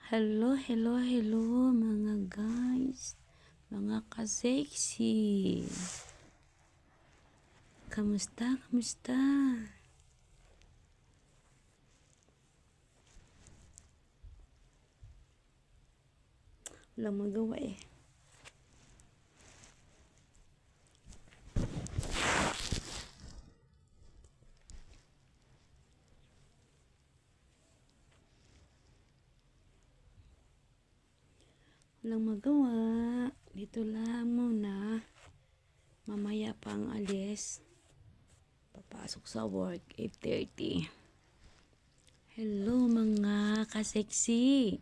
Hello, hello, hello mga guys, mga ka-sexy. Kamusta, kamusta? Walang magawa eh. Walang magawa. Dito lang muna. Mamaya pang alis. Papasok sa work, 8:30. Hello mga ka-sexy.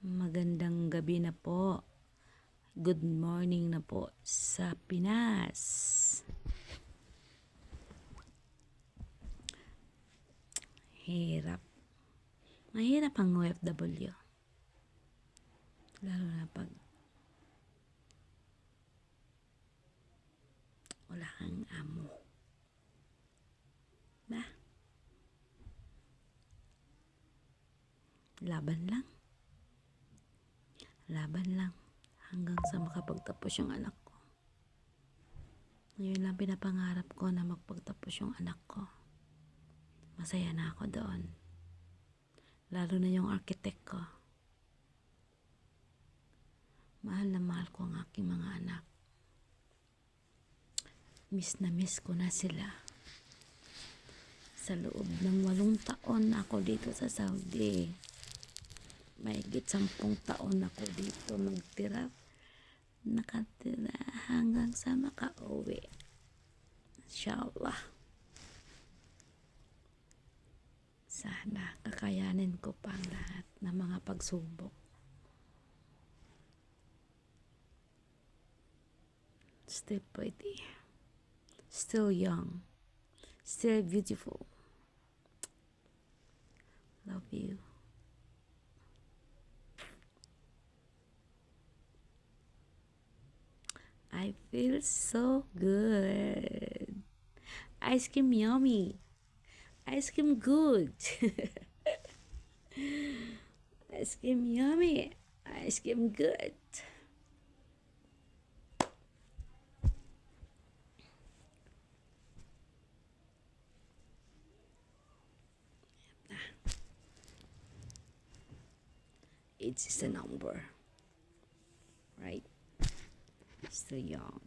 Magandang gabi na po. Good morning na po sa Pinas. Hirap. Mahirap ang OFW. Lalo na pag wala kang amo. Ba? Laban lang. Laban lang. Hanggang sa makapagtapos yung anak ko. Ngayon lang pinapangarap ko na magpagtapos yung anak ko. Masaya na ako doon. Lalo na yung architect ko. Mahal na mahal ko ang aking mga anak. Miss na miss ko na sila. Sa loob ng 8 taon ako dito sa Saudi. Mahigit 10 taon ako dito nakatira hanggang sa makauwi. Inshallah. Sana kakayanin ko pa ang lahat ng mga pagsubok. Still pretty. Still young. Still beautiful. Love you. I feel so good. Ice cream yummy. Ice cream good. Ice cream yummy. Ice cream good. Age is a number. Right? Still young.